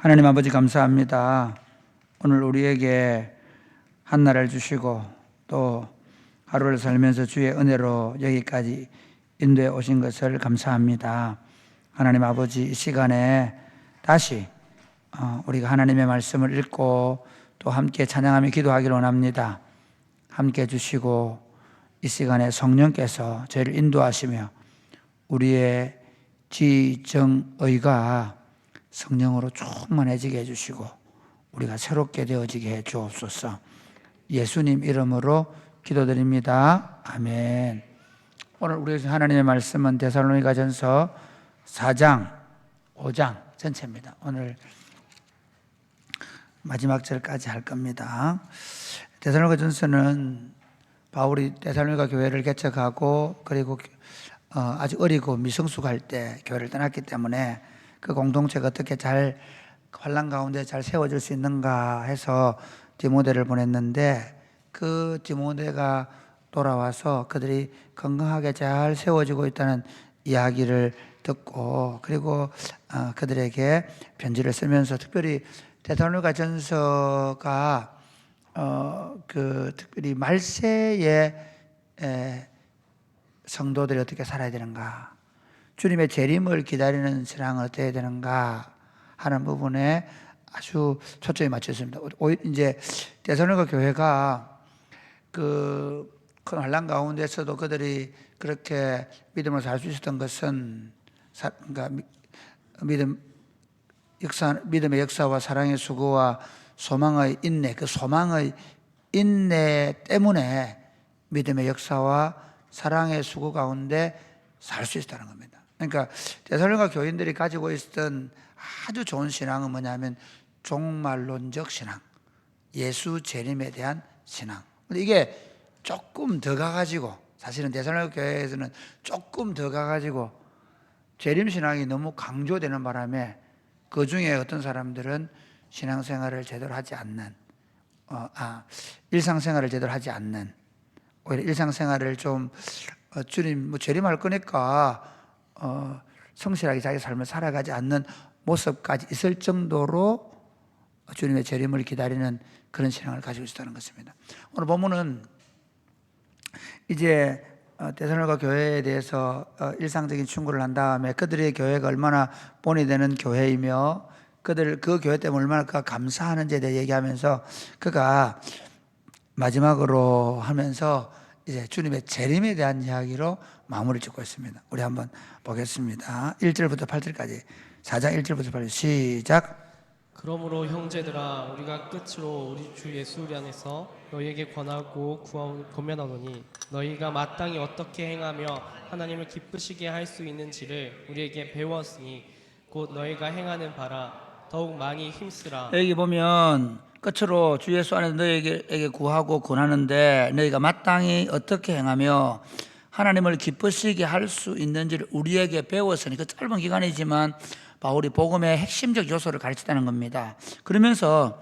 하나님 아버지 감사합니다. 오늘 우리에게 한날을 주시고 또 하루를 살면서 주의 은혜로 여기까지 인도해 오신 것을 감사합니다. 하나님 아버지, 이 시간에 다시 우리가 하나님의 말씀을 읽고 또 함께 찬양하며 기도하기를 원합니다. 함께 해주시고 이 시간에 성령께서 저희를 인도하시며 우리의 지정의가 성령으로 충만해지게 해주시고 우리가 새롭게 되어지게 해 주옵소서. 예수님 이름으로 기도드립니다. 아멘. 오늘 우리 하나님의 말씀은 데살로니가전서 4장, 5장 전체입니다. 오늘 마지막 절까지 할 겁니다. 데살로니가전서는 바울이 데살로니가 교회를 개척하고 그리고 아주 어리고 미성숙할 때 교회를 떠났기 때문에 그 공동체가 어떻게 잘 환난 가운데 잘 세워질 수 있는가 해서 디모데를 보냈는데 그 디모데가 돌아와서 그들이 건강하게 잘 세워지고 있다는 이야기를 듣고 그리고 그들에게 편지를 쓰면서 특별히 데살로니가전서가 특별히 말세에 성도들이 어떻게 살아야 되는가, 주님의 재림을 기다리는 신앙은 어떻게 해야 되는가 하는 부분에 아주 초점이 맞췄습니다. 이제 데살로니가 교회가 그 큰 환난 가운데서도 그들이 그렇게 믿음으로 살 수 있었던 것은 그러니까 믿음의 역사와 사랑의 수고와 소망의 인내, 그 소망의 인내 때문에 믿음의 역사와 사랑의 수고 가운데 살 수 있다는 겁니다. 그러니까 데살로니가 교인들이 가지고 있었던 아주 좋은 신앙은 뭐냐면 종말론적 신앙, 예수 재림에 대한 신앙. 근데 이게 조금 더 가가지고, 사실은 데살로니가 교회에서는 조금 더 가가지고 재림 신앙이 너무 강조되는 바람에 그 중에 어떤 사람들은 신앙생활을 제대로 하지 않는, 일상생활을 제대로 하지 않는, 오히려 일상생활을 좀 주님 재림할 거니까 성실하게 자기 삶을 살아가지 않는 모습까지 있을 정도로 주님의 재림을 기다리는 그런 신앙을 가지고 있다는 것입니다. 오늘 본문은 이제 데살로니가 교회에 대해서 일상적인 충고를 한 다음에 그들의 교회가 얼마나 본이 되는 교회이며 그 교회 때문에 얼마나 그가 감사하는지에 대해 얘기하면서 그가 마지막으로 하면서 이제 주님의 재림에 대한 이야기로 마무리를 짓고 있습니다. 우리 한번 보겠습니다. 1절부터 8절까지 4장 1절부터 8절 시작. 그러므로 형제들아 우리가 끝으로 우리 주 예수 안에서 너희에게 권하고 권면하노니 너희가 마땅히 어떻게 행하며 하나님을 기쁘시게 할 수 있는지를 우리에게 배웠으니 곧 너희가 행하는 바라 더욱 많이 힘쓰라. 여기 보면 끝으로 주 예수 안에서 너희에게 구하고 권하는데 너희가 마땅히 어떻게 행하며 하나님을 기쁘시게 할 수 있는지를 우리에게 배웠으니, 그 짧은 기간이지만 바울이 복음의 핵심적 요소를 가르쳤다는 겁니다. 그러면서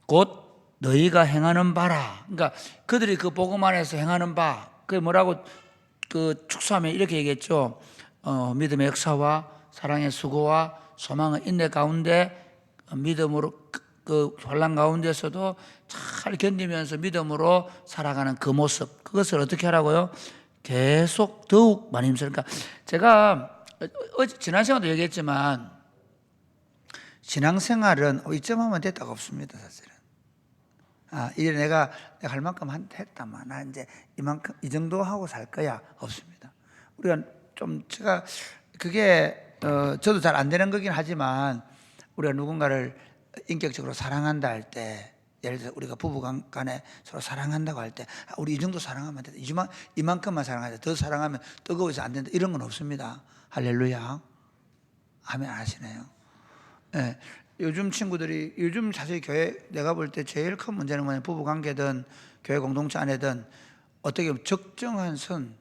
곧 너희가 행하는 바라, 그러니까 그들이 그 복음 안에서 행하는 바, 그게 뭐라고 축소하면 이렇게 얘기했죠. 믿음의 역사와 사랑의 수고와 소망의 인내 가운데 믿음으로 그 환난 가운데서도 잘 견디면서 믿음으로 살아가는 그 모습, 그것을 어떻게 하라고요? 계속 더욱 많이 힘쓰니까, 그러니까 제가 지난 시간도 얘기했지만 신앙생활은 이쯤 하면 됐다고 없습니다. 사실은 이제 내가 할 만큼 했다만 나 이제 이만큼 이 정도 하고 살 거야 없습니다. 우리가 좀 제가 그게 저도 잘 안 되는 거긴 하지만 우리가 누군가를 인격적으로 사랑한다 할 때, 예를 들어 우리가 부부 간에 서로 사랑한다고 할 때 우리 이 정도 사랑하면 된다, 이만큼만 사랑하자, 더 사랑하면 뜨거워서 안 된다, 이런 건 없습니다. 할렐루야. 아멘 하시네요. 네. 요즘 친구들이, 요즘 사실 교회 내가 볼 때 제일 큰 문제는 뭐냐면 부부 관계든 교회 공동체 안에든 어떻게 보면 적정한 선,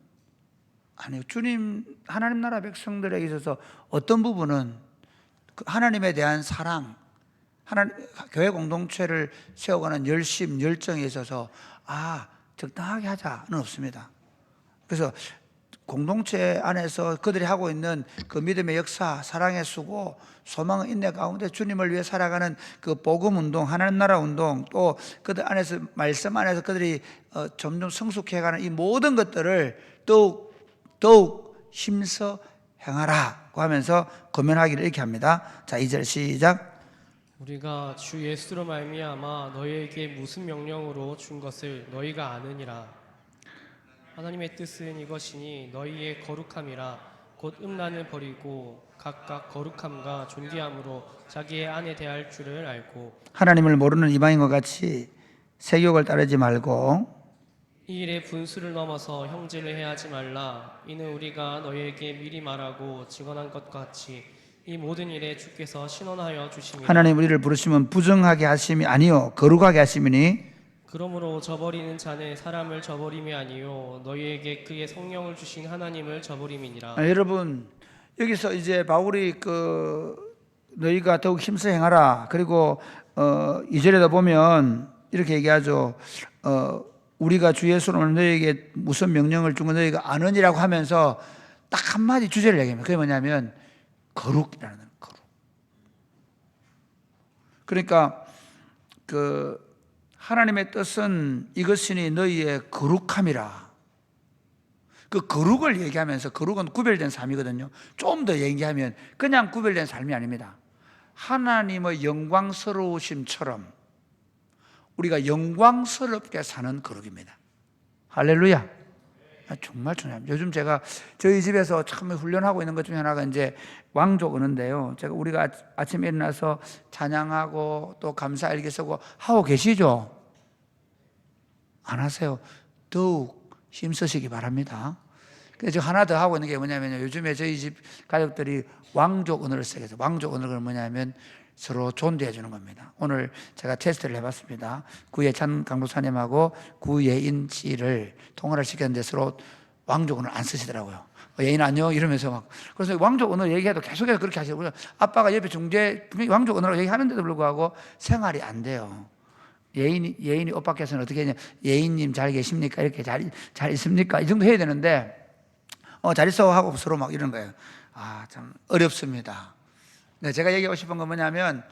아니요, 주님 하나님 나라 백성들에게 있어서 어떤 부분은 하나님에 대한 사랑, 교회 공동체를 세워가는 열심, 열정에 있어서 적당하게 하자는 없습니다. 그래서 공동체 안에서 그들이 하고 있는 그 믿음의 역사, 사랑의 수고, 소망의 인내 가운데 주님을 위해 살아가는 그 복음 운동, 하나님 나라 운동, 또 그들 안에서 말씀 안에서 그들이 점점 성숙해가는 이 모든 것들을 더욱 힘써 행하라고 하면서 권면하기를 이렇게 합니다. 자, 2절 시작. 우리가 주 예수로 말미암아 너희에게 무슨 명령으로 준 것을 너희가 아느니라. 하나님의 뜻은 이것이니 너희의 거룩함이라. 곧 음란을 버리고 각각 거룩함과 존귀함으로 자기의 아내 대할 줄을 알고 하나님을 모르는 이방인과 같이 세욕을 따르지 말고 이 일에 분수를 넘어서 형제를 해하지 말라. 이는 우리가 너희에게 미리 말하고 증언한 것과 같이 이 모든 일에 주께서 신원하여 주심이라. 하나님 우리를 부르시면 부정하게 하심이 아니요 거룩하게 하심이니 그러므로 저버리는 자는 사람을 저버림이 아니요 너희에게 그의 성령을 주신 하나님을 저버림이니라. 여러분 여기서 이제 바울이 너희가 더욱 힘써 행하라. 그리고 2절에도 보면 이렇게 얘기하죠. 우리가 주 예수로 너희에게 무슨 명령을 준 건 너희가 아느니라고 하면서 딱 한마디 주제를 얘기합니다. 그게 뭐냐면 거룩이라는 거룩. 그러니까 하나님의 뜻은 이것이니 너희의 거룩함이라. 그 거룩을 얘기하면서 거룩은 구별된 삶이거든요. 좀 더 얘기하면 그냥 구별된 삶이 아닙니다. 하나님의 영광스러우심처럼 우리가 영광스럽게 사는 거룩입니다. 할렐루야. 정말 중요합니다. 요즘 제가 저희 집에서 참 훈련하고 있는 것 중에 하나가 이제 왕족 언어인데요. 우리가 아침에 일어나서 찬양하고 또 감사 일기 쓰고 하고 계시죠? 안 하세요? 더욱 힘쓰시기 바랍니다. 그래서 하나 더 하고 있는 게 뭐냐면요. 요즘에 저희 집 가족들이 왕족 언어를 쓰게 해서 왕족 언어가 뭐냐면 서로 존대해 주는 겁니다. 오늘 제가 테스트를 해봤습니다. 구예찬 강도사님하고 구예인 씨를 통화를 시켰는데 서로 왕족 언어를 안 쓰시더라고요. 예인 안녕 이러면서 막. 그래서 왕족 언어 얘기해도 계속해서 그렇게 하시고요. 아빠가 옆에 중재 분명히 왕족 언어로 얘기하는데도 불구하고 생활이 안 돼요. 예인이 오빠께서는 어떻게 했냐? 예인님 잘 계십니까? 이렇게 잘 있습니까? 이 정도 해야 되는데 잘 있어 하고 서로 막 이런 거예요. 참 어렵습니다. 네, 제가 얘기하고 싶은 건 뭐냐면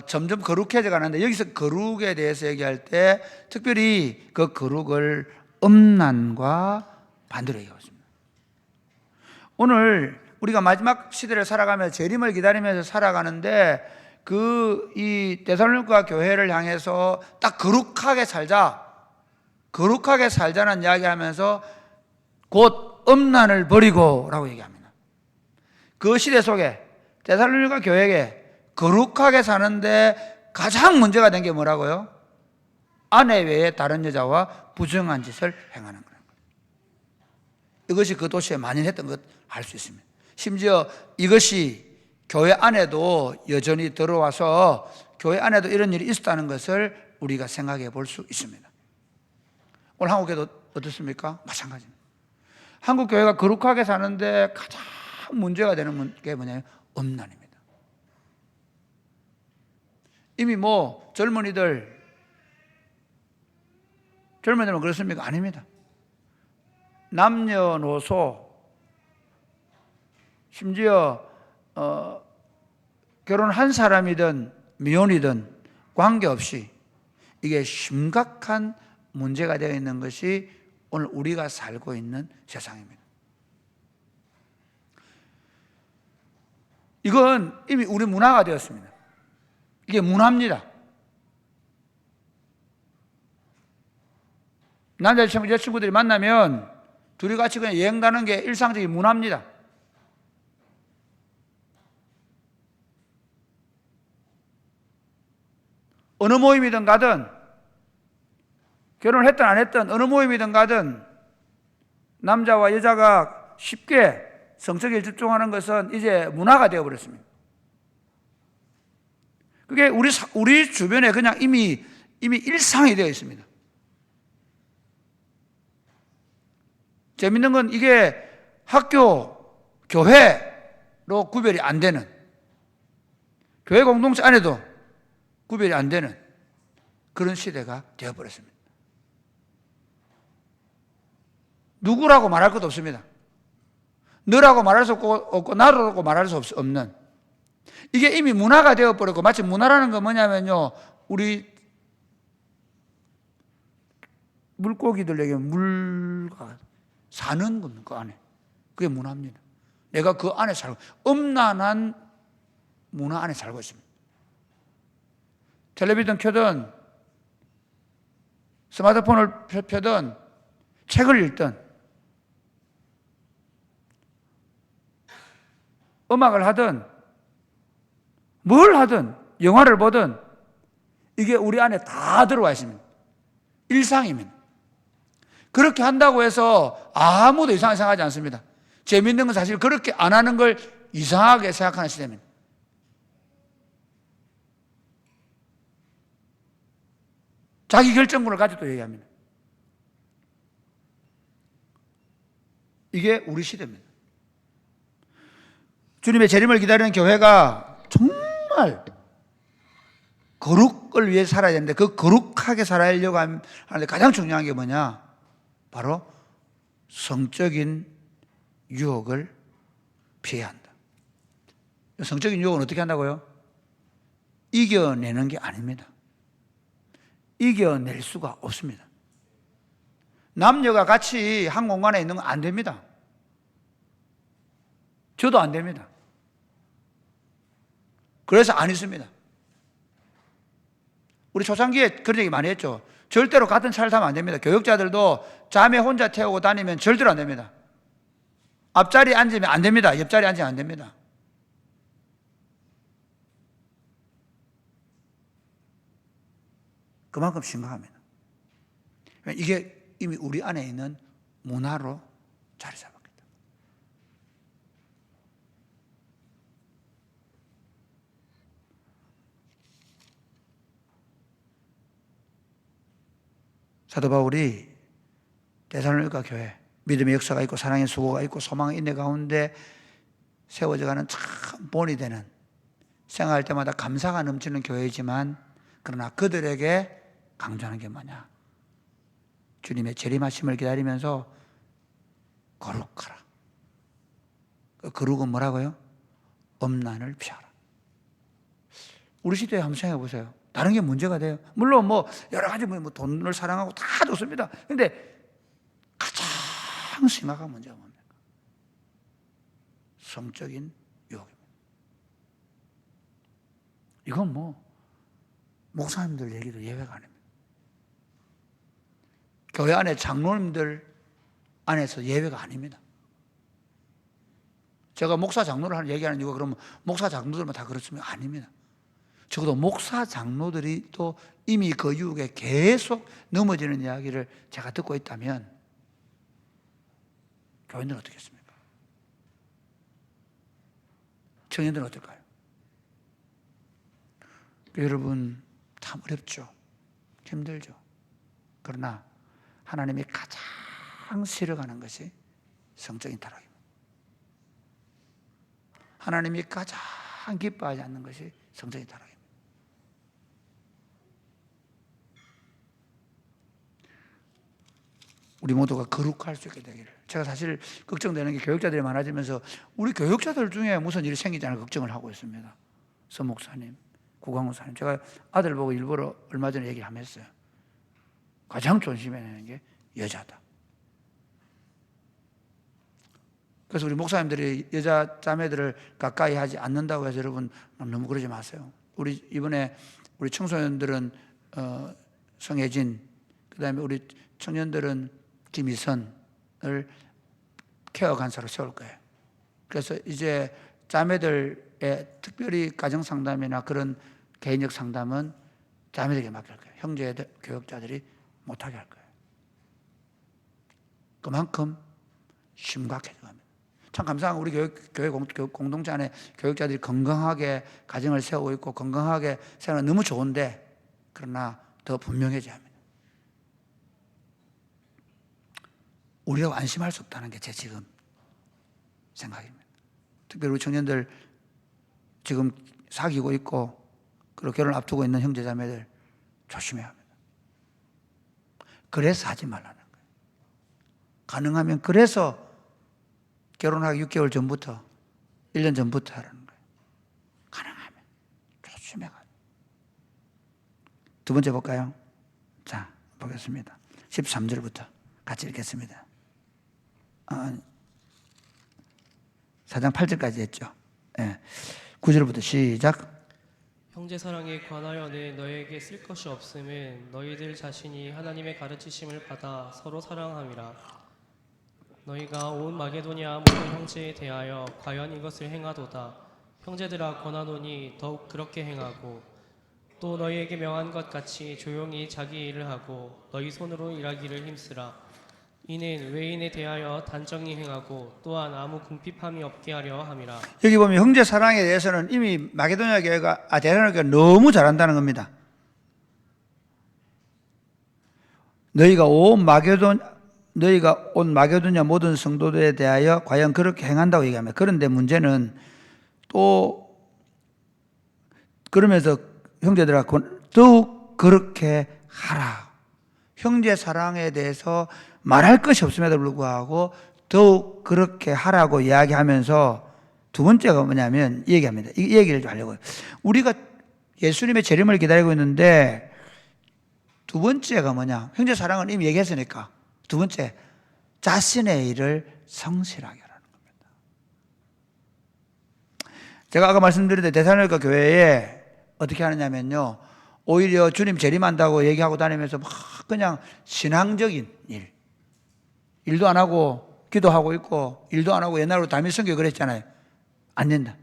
점점 거룩해져 가는데 여기서 거룩에 대해서 얘기할 때 특별히 그 거룩을 음란과 반대로 얘기하고 있습니다. 오늘 우리가 마지막 시대를 살아가면서 재림을 기다리면서 살아가는데 이 데살로니가 교회를 향해서 딱 거룩하게 살자는 이야기하면서 곧 음란을 버리고 라고 얘기합니다. 그 시대 속에 데살로니가 교회에 거룩하게 사는데 가장 문제가 된 게 뭐라고요? 아내 외에 다른 여자와 부정한 짓을 행하는 거예요. 이것이 그 도시에 만연했던 것 알 수 있습니다. 심지어 이것이 교회 안에도 여전히 들어와서 교회 안에도 이런 일이 있었다는 것을 우리가 생각해 볼 수 있습니다. 오늘 한국교회도 어떻습니까? 마찬가지입니다. 한국 교회가 거룩하게 사는데 가장 문제가 되는 게 뭐냐면 음란입니다. 이미 젊은이들은 그렇습니까? 아닙니다. 남녀노소 심지어 결혼한 사람이든 미혼이든 관계없이 이게 심각한 문제가 되어 있는 것이 오늘 우리가 살고 있는 세상입니다. 이건 이미 우리 문화가 되었습니다. 이게 문화입니다. 남자친구, 여자친구들이 만나면 둘이 같이 그냥 여행 가는 게 일상적인 문화입니다. 어느 모임이든 가든 결혼을 했든 안 했든 어느 모임이든 가든 남자와 여자가 쉽게 성적에 집중하는 것은 이제 문화가 되어버렸습니다. 그게 우리 주변에 그냥 이미 일상이 되어 있습니다. 재밌는 건 이게 학교, 교회로 구별이 안 되는, 교회 공동체 안에도 구별이 안 되는 그런 시대가 되어버렸습니다. 누구라고 말할 것도 없습니다. 너라고 말할 수 없고 나라고 말할 수 없는, 이게 이미 문화가 되어버렸고, 마치 문화라는 건 뭐냐면요, 우리 물고기들에게 물가 사는 겁니다. 그 안에. 그게 문화입니다. 내가 그 안에 살고, 엄란한 문화 안에 살고 있습니다. 텔레비전 켜든 스마트폰을 펴든 책을 읽든 음악을 하든 뭘 하든 영화를 보든 이게 우리 안에 다 들어와 있습니다. 일상입니다. 그렇게 한다고 해서 아무도 이상하게 생각하지 않습니다. 재밌는 건 사실 그렇게 안 하는 걸 이상하게 생각하는 시대입니다. 자기 결정권을 가지고 얘기합니다. 이게 우리 시대입니다. 주님의 재림을 기다리는 교회가 정말 거룩을 위해 살아야 되는데, 그 거룩하게 살아야려고 하는데 가장 중요한 게 뭐냐? 바로 성적인 유혹을 피해야 한다. 성적인 유혹은 어떻게 한다고요? 이겨내는 게 아닙니다. 이겨낼 수가 없습니다. 남녀가 같이 한 공간에 있는 건 안 됩니다. 저도 안 됩니다. 그래서 안 있습니다. 우리 초창기에 그런 얘기 많이 했죠. 절대로 같은 차를 타면 안 됩니다. 교육자들도 자매 혼자 태우고 다니면 절대로 안 됩니다. 앞자리에 앉으면 안 됩니다. 옆자리에 앉으면 안 됩니다. 그만큼 심각합니다. 이게 이미 우리 안에 있는 문화로 자리 잡았기 때문에. 사도 바울이 데살로니가 교회, 믿음의 역사가 있고 사랑의 수고가 있고 소망의 인내 가운데 세워져가는 참 본이 되는, 생각할 때마다 감사가 넘치는 교회이지만, 그러나 그들에게 강조하는 게 뭐냐? 주님의 재림하심을 기다리면서 거룩하라. 그 거룩은 뭐라고요? 엄난을 피하라. 우리 시대에 한번 생각해 보세요. 다른 게 문제가 돼요. 물론 뭐 여러 가지 뭐 돈을 사랑하고 다 좋습니다. 근데 가장 심각한 문제가 뭡니까? 성적인 유혹입니다. 이건 뭐 목사님들 얘기도 예외가 아닙니다. 교회 안에 장로님들 안에서 예외가 아닙니다. 제가 목사 장로를 하는 얘기하는 이유가 그러면 목사 장로들만 다 그렇습니까? 아닙니다. 적어도 목사 장로들이 또 이미 그 유혹에 계속 넘어지는 이야기를 제가 듣고 있다면 교인들은 어떻겠습니까? 청년들은 어떨까요? 여러분 참 어렵죠. 힘들죠. 그러나 하나님이 가장 싫어하는 것이 성적인 타락입니다. 하나님이 가장 기뻐하지 않는 것이 성적인 타락입니다. 우리 모두가 거룩할 수 있게 되기를. 제가 사실 걱정되는 게 교육자들이 많아지면서 우리 교육자들 중에 무슨 일이 생기지 않을 걱정을 하고 있습니다. 서 목사님, 구광호 목사님. 제가 아들 보고 일부러 얼마 전에 얘기를 한번 했어요. 가장 조심해야 하는 게 여자다. 그래서 우리 목사님들이 여자 자매들을 가까이 하지 않는다고 해서 여러분 너무 그러지 마세요. 우리 이번에 우리 청소년들은 성혜진, 그다음에 우리 청년들은 김희선을 케어 간사로 세울 거예요. 그래서 이제 자매들의 특별히 가정 상담이나 그런 개인적 상담은 자매들에게 맡길 거예요. 형제들, 교육자들이 못하게 할 거예요. 그만큼 심각해져 갑니다. 참 감사한 우리 교회 공동체 안에 교육자들이 건강하게 가정을 세우고 있고 건강하게 생활은 너무 좋은데, 그러나 더 분명해져야 합니다. 우리가 안심할 수 없다는 게 제 지금 생각입니다. 특별히 우리 청년들 지금 사귀고 있고 그리고 결혼 앞두고 있는 형제자매들 조심해야 합니다. 그래서 하지 말라는 거예요. 가능하면 그래서 결혼하기 6개월 전부터 1년 전부터 하라는 거예요. 가능하면 조심해가지고. 두 번째 볼까요? 자, 보겠습니다. 13절부터 같이 읽겠습니다. 4장 8절까지 했죠. 9절부터 시작. 형제 사랑에 관하여는 너에게 쓸 것이 없음은 너희들 자신이 하나님의 가르치심을 받아 서로 사랑함이라. 너희가 온 마게도냐 모든 형제에 대하여 과연 이것을 행하도다. 형제들아 권하노니 더욱 그렇게 행하고 또 너희에게 명한 것 같이 조용히 자기 일을 하고 너희 손으로 일하기를 힘쓰라. 이는 외인에 대하여 단정히 행하고 또한 아무 궁핍함이 없게 하려 함이라. 여기 보면 형제 사랑에 대해서는 이미 마게도냐 교회가 데살로니가 너무 잘한다는 겁니다. 너희가 온 마게도냐 모든 성도들에 대하여 과연 그렇게 행한다고 얘기합니다. 그런데 문제는 또 그러면서 형제들아 더욱 그렇게 하라. 형제 사랑에 대해서 말할 것이 없음에도 불구하고 더욱 그렇게 하라고 이야기하면서 두 번째가 뭐냐면 이 얘기합니다. 이 얘기를 좀 하려고요. 우리가 예수님의 재림을 기다리고 있는데 두 번째가 뭐냐? 형제 사랑은 이미 얘기했으니까 두 번째, 자신의 일을 성실하게 하라는 겁니다. 제가 아까 말씀드린 데살로니가 교회에 어떻게 하느냐면요, 오히려 주님 재림한다고 얘기하고 다니면서 막 그냥 신앙적인 일도 안 하고 기도하고 있고 일도 안 하고 옛날로 담임 선교 그랬잖아요. 안 된다.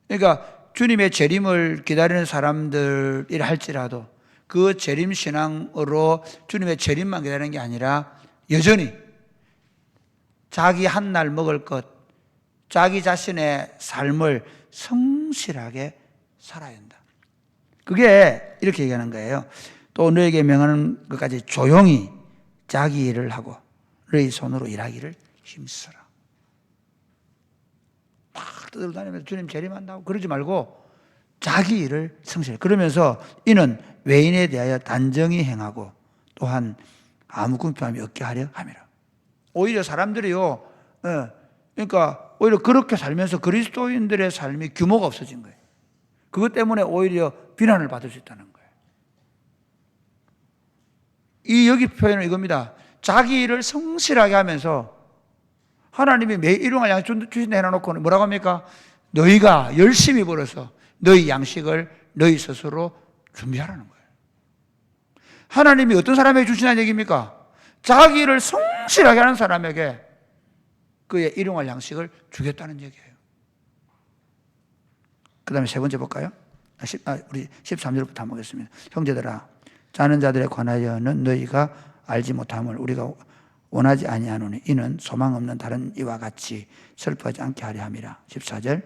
그러니까 주님의 재림을 기다리는 사람들이라 할지라도 그 재림 신앙으로 주님의 재림만 기다리는 게 아니라 여전히 자기 한 날 먹을 것, 자기 자신의 삶을 성실하게 살아야 한다. 그게 이렇게 얘기하는 거예요. 또 너에게 명하는 것까지 조용히 자기 일을 하고 너희 손으로 일하기를 힘쓰라. 막 떠들다니면서 주님 재림한다고 그러지 말고 자기 일을 성실해. 그러면서 이는 외인에 대하여 단정히 행하고 또한 아무 궁핍함이 없게 하려 함이라. 오히려 사람들이요, 그러니까 오히려 그렇게 살면서 그리스도인들의 삶이 규모가 없어진 거예요. 그것 때문에 오히려 비난을 받을 수 있다는 거예요. 이 여기 표현은 이겁니다. 자기 일을 성실하게 하면서 하나님이 매일 일용할 양식 주신다 해놔놓고 뭐라고 합니까? 너희가 열심히 벌어서 너희 양식을 너희 스스로 준비하라는 거예요. 하나님이 어떤 사람에게 주시냐는 얘기입니까? 자기 일을 성실하게 하는 사람에게 그의 일용할 양식을 주겠다는 얘기예요. 그 다음에 세 번째 볼까요? 우리 13절부터 한번 보겠습니다. 형제들아, 자는 자들에 관하여는 너희가 알지 못함을 우리가 원하지 아니하노니 이는 소망 없는 다른 이와 같이 슬퍼하지 않게 하려 함이라. 14절.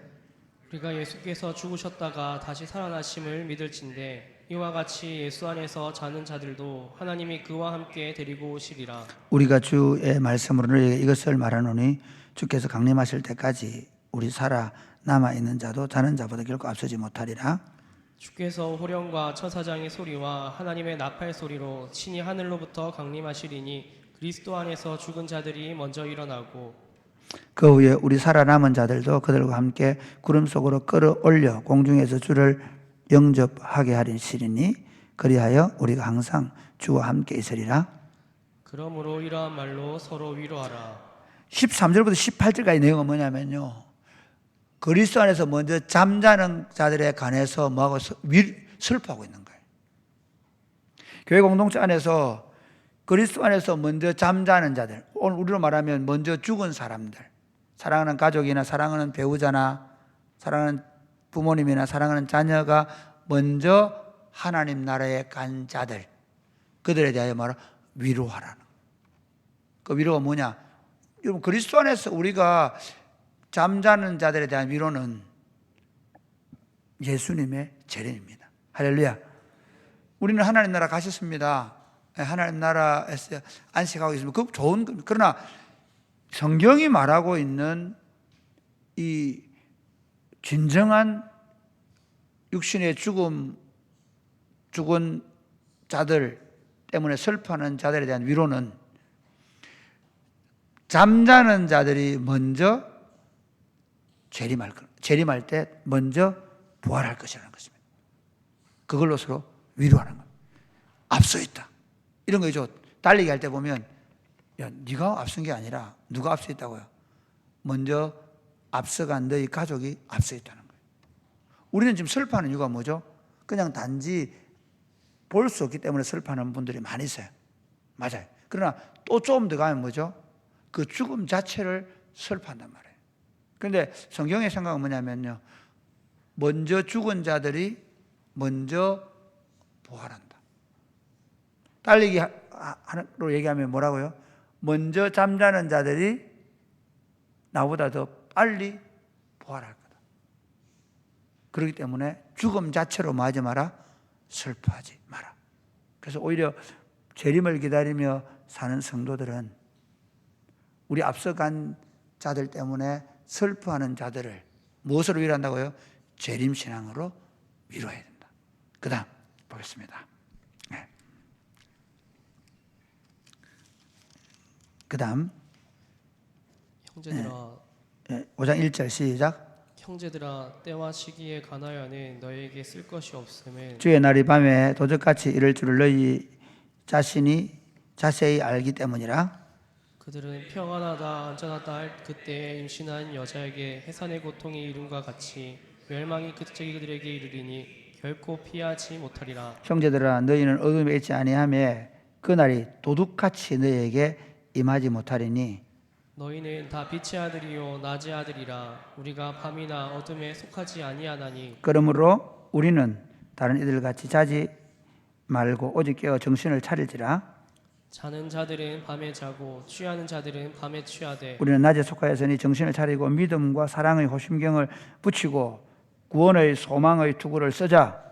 우리가 예수께서 죽으셨다가 다시 살아나심을 믿을진대 이와 같이 예수 안에서 자는 자들도 하나님이 그와 함께 데리고 오시리라. 우리가 주의 말씀으로 너희에게 이것을 말하노니 주께서 강림하실 때까지 우리 살아 남아있는 자도 자는 자보다 결코 앞서지 못하리라. 주께서 호령과 천사장의 소리와 하나님의 나팔 소리로 친히 하늘로부터 강림하시리니 그리스도 안에서 죽은 자들이 먼저 일어나고 그 후에 우리 살아남은 자들도 그들과 함께 구름 속으로 끌어올려 공중에서 주를 영접하게 하리니 그리하여 우리가 항상 주와 함께 있으리라. 그러므로 이러한 말로 서로 위로하라. 13절부터 18절까지 내용은 뭐냐면요, 그리스도 안에서 먼저 잠자는 자들에 관해서 뭐하고 슬퍼하고 있는 거예요. 교회 공동체 안에서 그리스도 안에서 먼저 잠자는 자들, 오늘 우리로 말하면 먼저 죽은 사람들, 사랑하는 가족이나 사랑하는 배우자나 사랑하는 부모님이나 사랑하는 자녀가 먼저 하나님 나라에 간 자들, 그들에 대하여 말하 위로하라는. 그 위로가 뭐냐? 여러분, 그리스도 안에서 우리가 잠자는 자들에 대한 위로는 예수님의 재림입니다. 할렐루야. 우리는 하나님 나라 가셨습니다. 하나님 나라에서 안식하고 있으면 그 좋은 겁니다. 그러나 성경이 말하고 있는 이 진정한 육신의 죽은 자들 때문에 슬퍼하는 자들에 대한 위로는 잠자는 자들이 먼저 재림할 때 먼저 부활할 것이라는 것입니다. 그걸로 서로 위로하는 겁니다. 앞서 있다. 이런 거죠. 달리기 할 때 보면 야, 네가 앞선 게 아니라 누가 앞서 있다고요? 먼저 앞서간 너희 가족이 앞서 있다는 거예요. 우리는 지금 슬퍼하는 이유가 뭐죠? 그냥 단지 볼 수 없기 때문에 슬퍼하는 분들이 많이 있어요. 맞아요. 그러나 또 좀 더 가면 뭐죠? 그 죽음 자체를 슬퍼한단 말이에요. 그런데 성경의 생각은 뭐냐면요, 먼저 죽은 자들이 먼저 부활한다. 달리기 하나로 얘기하면 뭐라고요? 먼저 잠자는 자들이 나보다 더 빨리 부활할 거다. 그렇기 때문에 죽음 자체로 뭐 하지 마라? 슬퍼하지 마라. 그래서 오히려 재림을 기다리며 사는 성도들은 우리 앞서간 자들 때문에 슬퍼하는 자들을 무엇으로 위로한다고요? 재림신앙으로 위로해야 된다. 그 다음 보겠습니다. 네. 그 다음 형제들아 5장 1절 시작. 형제들아 때와 시기에 관하여는 너희에게 쓸 것이 없음을 주의 날이 밤에 도적같이 이를 줄을 너희 자신이 자세히 알기 때문이라. 그들은 평안하다 안전하다 할 그때에 임신한 여자에게 해산의 고통이 이름과 같이 멸망이 그들에게 이르리니 결코 피하지 못하리라. 형제들아 너희는 어둠에 있지 아니하며 그 날이 도둑같이 너희에게 임하지 못하리니 너희는 다 빛의 아들이요 낮의 아들이라. 우리가 밤이나 어둠에 속하지 아니하나니 그러므로 우리는 다른 이들 같이 자지 말고 오직 깨어 정신을 차릴지라. 자는 자들은 밤에 자고 취하는 자들은 밤에 취하되 우리는 낮에 속하였으니 정신을 차리고 믿음과 사랑의 호심경을 붙이고 구원의 소망의 투구를 쓰자.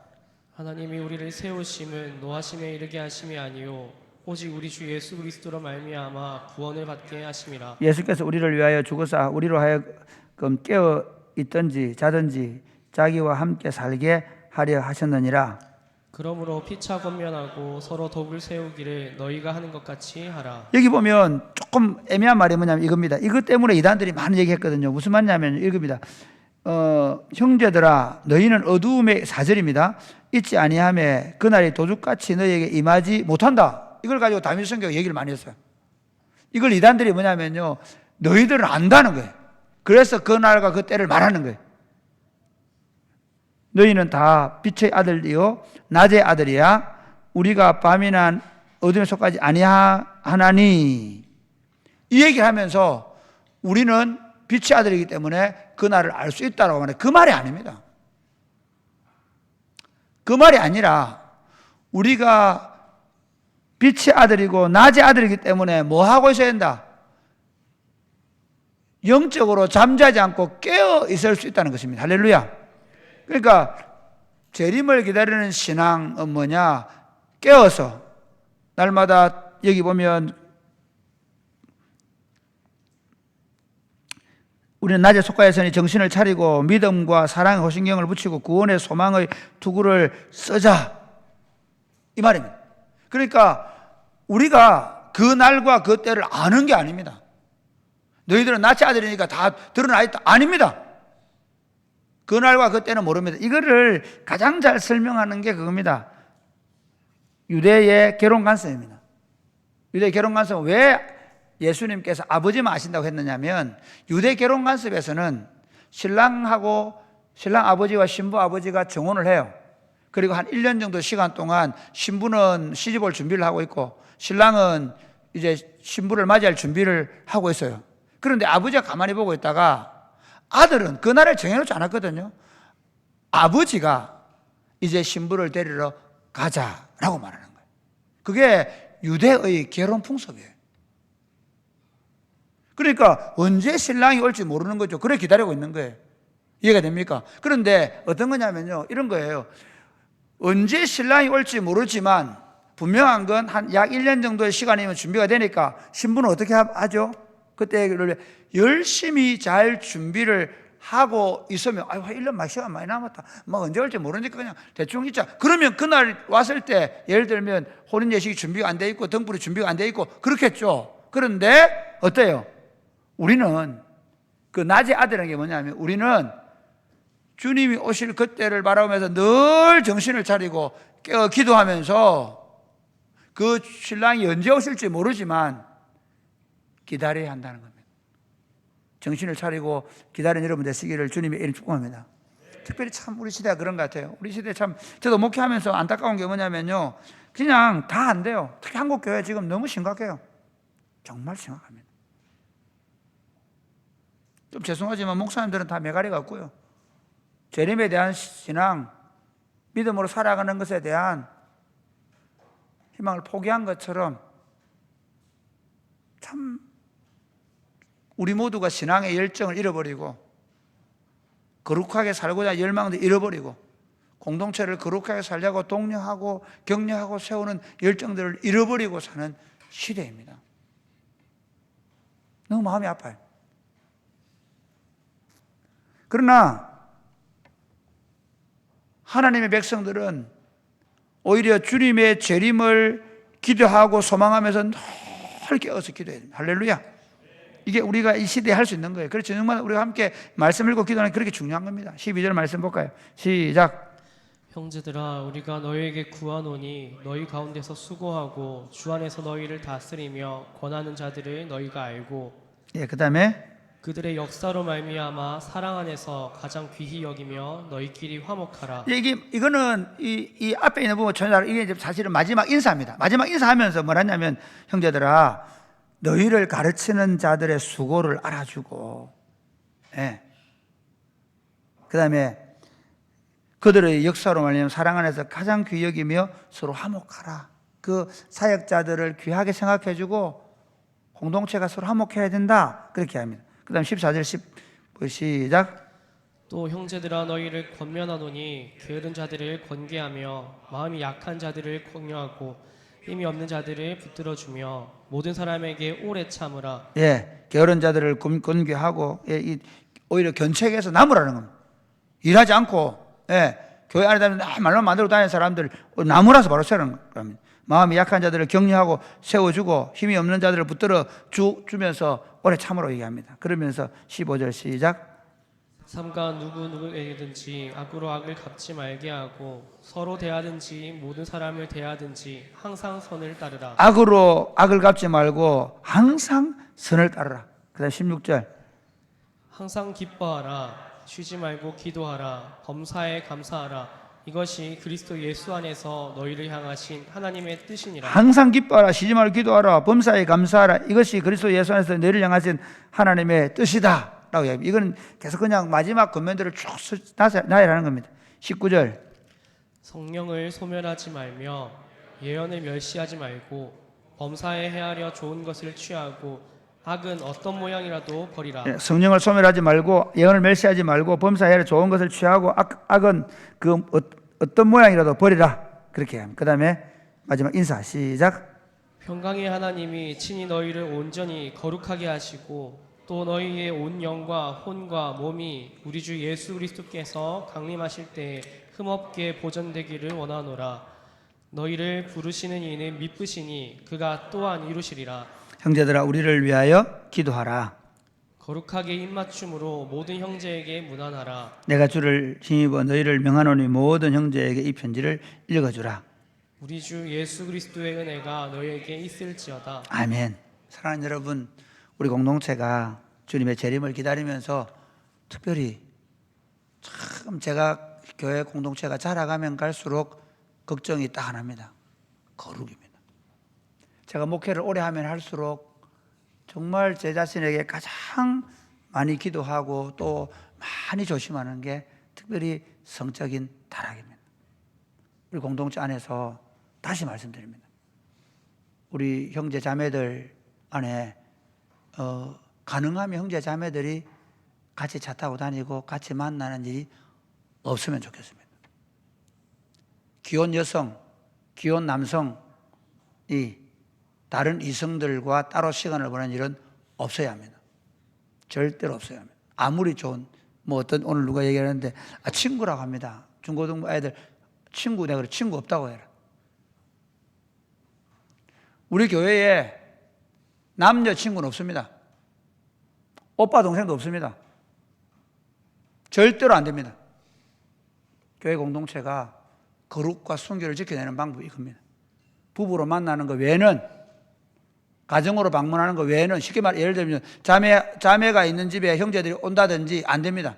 하나님이 우리를 세우심은 노하심에 이르게 하심이 아니요 오직 우리 주 예수 그리스도로 말미암아 구원을 받게 하심이라. 예수께서 우리를 위하여 죽으사 우리로 하여금 깨어 있든지 자든지 자기와 함께 살게 하려 하셨느니라. 그러므로 피차 권면하고 서로 독을 세우기를 너희가 하는 것 같이 하라. 여기 보면 조금 애매한 말이 뭐냐면 이겁니다. 이것 때문에 이단들이 많은 얘기했거든요. 무슨 말이냐면 이겁니다. 형제들아 너희는 어두움의 4절입니다. 있지 아니하며 그날이 도둑같이 너희에게 임하지 못한다. 이걸 가지고 다윗 성경 얘기를 많이 했어요. 이걸 이단들이 뭐냐면요, 너희들은 안다는 거예요. 그래서 그 날과 그 때를 말하는 거예요. 너희는 다 빛의 아들이요 낮의 아들이야. 우리가 밤이나 어둠에 속하지 아니하나니. 이 얘기를 하면서 우리는 빛의 아들이기 때문에 그 날을 알 수 있다라고 말해요. 그 말이 아닙니다. 그 말이 아니라 우리가 빛의 아들이고 낮의 아들이기 때문에 뭐 하고 있어야 된다? 영적으로 잠자지 않고 깨어 있을 수 있다는 것입니다. 할렐루야. 그러니까 재림을 기다리는 신앙은 뭐냐? 깨어서 날마다 여기 보면 우리는 낮에 속하였으니 정신을 차리고 믿음과 사랑의 호신경을 붙이고 구원의 소망의 투구를 쓰자. 이 말입니다. 그러니까 우리가 그 날과 그 때를 아는 게 아닙니다. 너희들은 낮의 아들이니까 다 드러나 있다. 아닙니다. 그 날과 그 때는 모릅니다. 이거를 가장 잘 설명하는 게 그겁니다. 유대의 결혼관습입니다. 유대 결혼관습은 왜 예수님께서 아버지만 아신다고 했느냐면 유대 결혼관습에서는 신랑 아버지와 신부 아버지가 정혼을 해요. 그리고 한 1년 정도 시간 동안 신부는 시집올 준비를 하고 있고 신랑은 이제 신부를 맞이할 준비를 하고 있어요. 그런데 아버지가 가만히 보고 있다가 아들은 그날을 정해놓지 않았거든요. 아버지가 이제 신부를 데리러 가자라고 말하는 거예요. 그게 유대의 결혼 풍습이에요. 그러니까 언제 신랑이 올지 모르는 거죠. 그래 기다리고 있는 거예요. 이해가 됩니까? 그런데 어떤 거냐면요, 이런 거예요. 언제 신랑이 올지 모르지만 분명한 건 한 약 1년 정도의 시간이면 준비가 되니까 신부는 어떻게 하죠? 그때를 열심히 잘 준비를 하고 있으면 1년 막 시간 많이 남았다. 막 언제 올지 모르니까 그냥 대충 있자. 그러면 그날 왔을 때 예를 들면 혼인 예식이 준비가 안 돼 있고 등불이 준비가 안 돼 있고 그렇겠죠. 그런데 어때요? 우리는 그 낮의 아들이라는 게 뭐냐면 우리는 주님이 오실 그때를 바라보면서 늘 정신을 차리고 깨어 기도하면서 그 신랑이 언제 오실지 모르지만 기다려야 한다는 겁니다. 정신을 차리고 기다리는 여러분 되시기를 주님의 이름 축복합니다. 특별히 참 우리 시대가 그런 것 같아요. 우리 시대 참 저도 목회하면서 안타까운 게 뭐냐면요, 그냥 다 안 돼요. 특히 한국 교회 지금 너무 심각해요. 정말 심각합니다. 좀 죄송하지만 목사님들은 다 메가리 같고요, 재림에 대한 신앙, 믿음으로 살아가는 것에 대한 희망을 포기한 것처럼 참 우리 모두가 신앙의 열정을 잃어버리고 거룩하게 살고자 하는 열망도 잃어버리고 공동체를 거룩하게 살려고 독려하고 격려하고 세우는 열정들을 잃어버리고 사는 시대입니다. 너무 마음이 아파요. 그러나 하나님의 백성들은 오히려 주님의 재림을 기도하고 소망하면서 늘 깨어서 기도해야 됩니다. 할렐루야. 이게 우리가 이 시대에 할 수 있는 거예요. 그래서 정말 우리가 함께 말씀 읽고 기도하는 게 그렇게 중요한 겁니다. 12절 말씀 볼까요? 시작. 형제들아 우리가 너희에게 구하노니 너희 가운데서 수고하고 주 안에서 너희를 다스리며 권하는 자들을 너희가 알고 예, 그 다음에 그들의 역사로 말미암아 사랑 안에서 가장 귀히 여기며 너희끼리 화목하라. 이거는 이 앞에 있는 부분 전달, 이게 이제 사실은 마지막 인사입니다. 마지막 인사하면서 뭐라냐면, 형제들아 너희를 가르치는 자들의 수고를 알아주고, 예, 그 다음에 그들의 역사로 말미암아 사랑 안에서 가장 귀히 여기며 서로 화목하라. 그 사역자들을 귀하게 생각해주고 공동체가 서로 화목해야 된다, 그렇게 합니다. 그 다음 14절 시작. 또 형제들아 너희를 권면하노니 게으른 자들을 권계하며 마음이 약한 자들을 격려하고 힘이 없는 자들을 붙들어주며 모든 사람에게 오래 참으라. 예, 게으른 자들을 권고하고, 예, 오히려 견책해서 나무라는 겁니다. 일하지 않고, 예, 교회 안에 다니는 말만 만들고 다니는 사람들 나무라서 바로 세우는 겁니다. 마음이 약한 자들을 격려하고 세워주고 힘이 없는 자들을 붙들어 주면서 오래 참으로 얘기합니다. 그러면서 15절 시작. 삼가 누구에게든지 악으로 악을 갚지 말게 하고 서로 대하든지 모든 사람을 대하든지 항상 선을 따르라. 악으로 악을 갚지 말고 항상 선을 따르라. 그 다음 16절. 항상 기뻐하라. 쉬지 말고 기도하라. 범사에 감사하라. 이것이 그리스도 예수 안에서 너희를 향하신 하나님의 뜻이니라. 항상 기뻐하라, 쉬지 말고 기도하라, 범사에 감사하라. 이것이 그리스도 예수 안에서 너희를 향하신 하나님의 뜻이다 라고 얘기합니다. 이건 계속 그냥 마지막 권면들을 쭉 나열하는 겁니다. 19절. 성령을 소멸하지 말며 예언을 멸시하지 말고 범사에 헤아려 좋은 것을 취하고 악은 어떤 모양이라도 버리라. 예, 성령을 소멸하지 말고 예언을 멸시하지 말고 범사에 좋은 것을 취하고 악은 그 어떤 모양이라도 버리라, 그렇게 합니다. 그 다음에 마지막 인사 시작. 평강의 하나님이 친히 너희를 온전히 거룩하게 하시고 또 너희의 온 영과 혼과 몸이 우리 주 예수 그리스도께서 강림하실 때에 흠없게 보존되기를 원하노라. 너희를 부르시는 이는 미쁘시니 그가 또한 이루시리라. 형제들아 우리를 위하여 기도하라. 거룩하게 입맞춤으로 모든 형제에게 문안하라. 내가 주를 힘입어 너희를 명하노니 모든 형제에게 이 편지를 읽어주라. 우리 주 예수 그리스도의 은혜가 너희에게 있을지어다. 아멘. 사랑하는 여러분, 우리 공동체가 주님의 재림을 기다리면서 특별히 참 제가 교회 공동체가 자라가면 갈수록 걱정이 딱 하나입니다. 거룩입니다. 제가 목회를 오래 하면 할수록 정말 제 자신에게 가장 많이 기도하고 또 많이 조심하는 게 특별히 성적인 타락입니다. 우리 공동체 안에서 다시 말씀드립니다. 우리 형제 자매들 안에 가능하면 형제 자매들이 같이 차 타고 다니고 같이 만나는 일이 없으면 좋겠습니다. 기혼 여성, 기혼 남성이 다른 이성들과 따로 시간을 보내는 일은 없어야 합니다. 절대로 없어야 합니다. 아무리 좋은 어떤 오늘 누가 얘기하는데 친구라고 합니다. 중고등부 애들 친구, 내가 그래 친구 없다고 해라. 우리 교회에 남녀 친구는 없습니다. 오빠 동생도 없습니다. 절대로 안 됩니다. 교회 공동체가 거룩과 순결을 지켜내는 방법이 이겁니다. 부부로 만나는 것 외에는, 가정으로 방문하는 것 외에는, 쉽게 말해 예를 들면 자매가 있는 집에 형제들이 온다든지 안 됩니다.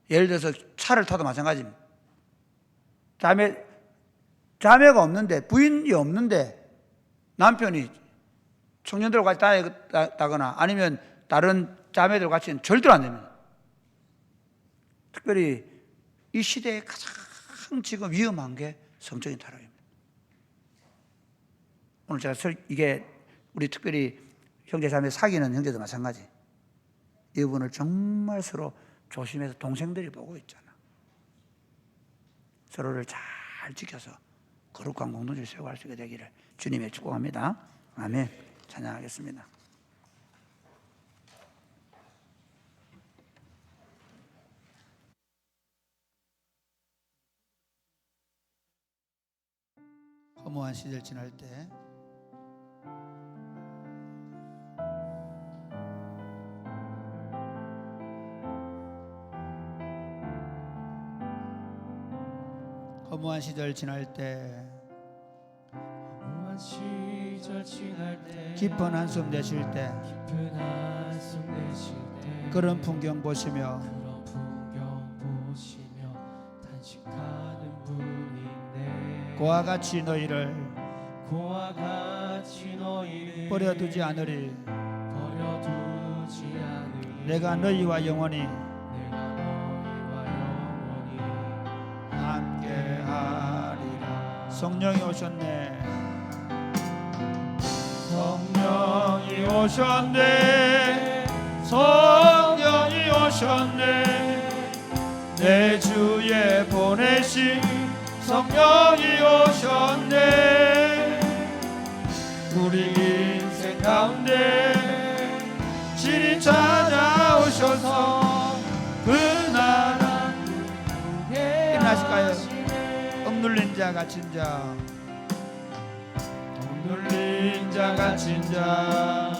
예를 들어서 차를 타도 마찬가지입니다. 자매가 없는데, 부인이 없는데 남편이 청년들과 같이 다녔다거나 아니면 다른 자매들 같이는 절대로 안 됩니다. 특별히 이 시대에 가장 지금 위험한 게 성적인 타락입니다. 오늘 제가 이게 우리 특별히 형제 자매 사귀는 형제도 마찬가지. 이 부분을 정말 서로 조심해서 동생들이 보고 있잖아. 서로를 잘 지켜서 거룩한 공동체를 세워갈 수 있게 되기를 주님의 축복합니다. 아멘. 찬양하겠습니다. 허무한 시절 지날 때 허무한 시절 지날 때 허무한 시절 지날 때 깊은 한숨 내쉴 때 깊은 한숨 내쉴 때 그런 풍경 보시며 그런 풍경 보시며 탄식하는 분이 있네. 고와 같이 너희를 고와 같이 너희를 버려두지 않으리. 버려두지 않으리. 내가 너희와 영원히 내가 너희와 영원히 함께하리라. 성령이 오셨네. 성령이 오셨네. 성령이 오셨네. 내 주에 보내신 성령이 오셨네. 우리 인생 가운데 진히 찾아오셔서 그 나라 일어나실까요? 억눌린 자 갇힌 자, 억눌린 자 갇힌 자,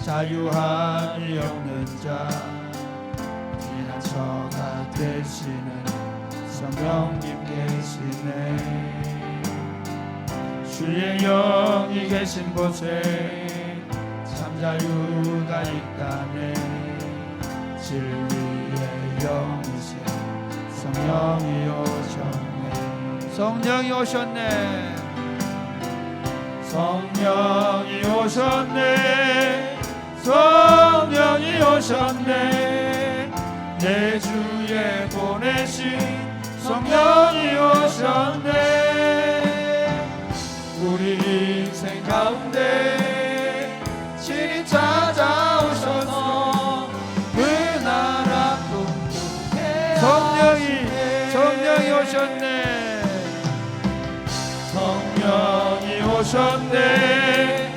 자유함이 없는 자, 피난처가 되시는 성령님 계시네. 주의 영이 계신 곳에 참 자유가 있다네. 진리의 영이신 성령이 오셨네. 성령이 오셨네. 성령이 오셨네. 성령이 오셨네. 내 주에 보내신 성령이 오셨네. 우리 인생 가운데 친히 찾아오셔서 그 나라 꿈꾸게 성령이 오셨네. 성령이 오셨네.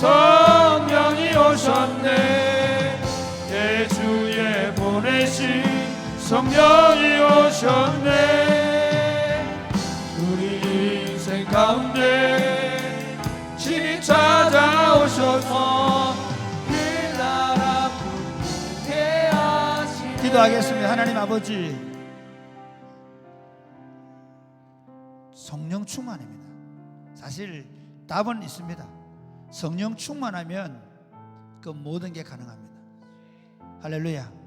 성령이 오셨네. 내 주에 보내신 성령이 오셨네. 우리 인생 가운데 친히 찾아오셔서 그 나라 꿈꾸게 하시네. 기도하겠습니다. 하나님 아버지, 성령 충만입니다. 사실 답은 있습니다. 성령 충만하면 그 모든 게 가능합니다. 할렐루야.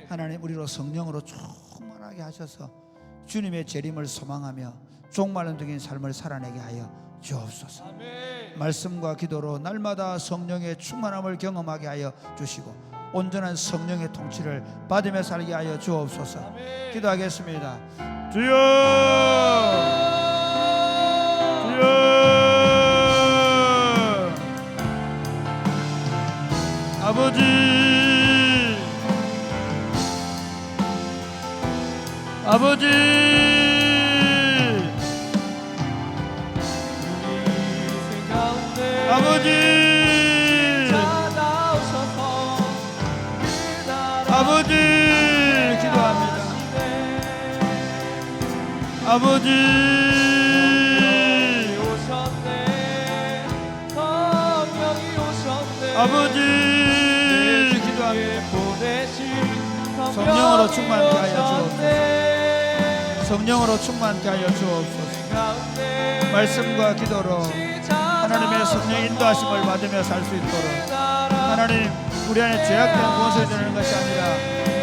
하나님, 우리로 성령으로 충만하게 하셔서 주님의 재림을 소망하며 종말론적인 삶을 살아내게 하여 주옵소서. 말씀과 기도로 날마다 성령의 충만함을 경험하게 하여 주시고 온전한 성령의 통치를 받으며 살게 하여 주옵소서. 기도하겠습니다. 주여, 주여, 아버지, 아버지, 아버지, 아버지, 기도합니다. 아버지, 아버지, 성령으로 충만케 하여 주옵소서. 성령으로 충만케 하여 주옵소서. 말씀과 기도로 하나님의 성령 인도하심을 받으며 살 수 있도록 하나님 우리 안에 죄악된 무엇을 드리는 것이 아니라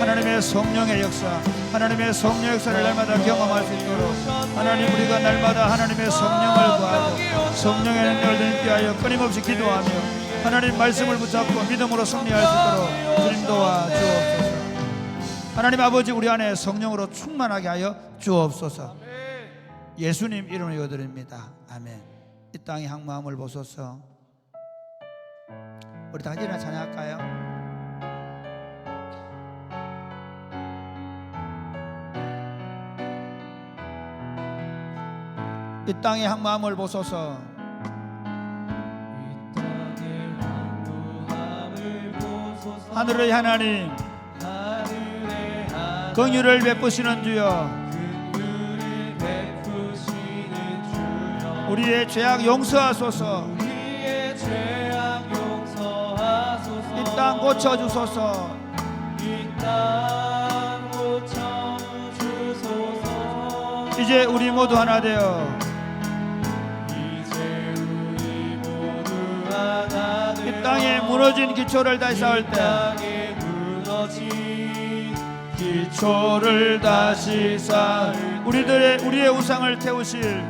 하나님의 성령의 역사, 하나님의 성령 역사를 날마다 경험할 수 있도록 하나님 우리가 날마다 하나님의 성령을 구하고 성령의 능력을 얻게 하여 끊임없이 기도하며 하나님 말씀을 붙잡고 믿음으로 승리할 수 있도록 주님 도와주옵소서. 하나님 아버지 우리 안에 성령으로 충만하게 하여 주옵소서. 예수님 이름으로 기도드립니다. 아멘. 이 땅의 항마음을 보소서. 우리 다 같이 일어나 찬양할까요? 이 땅의 항마음을 보소서. 하늘의 하나님 긍휼을 베푸시는 주여, 우리의 죄악 용서하소서. 이 땅 고쳐주소서. 이제 우리 모두 하나 되어 이 땅에 무너진 기초를 다시 쌓을 때 기초를 다시 쌓을 우리의 우상을 태우실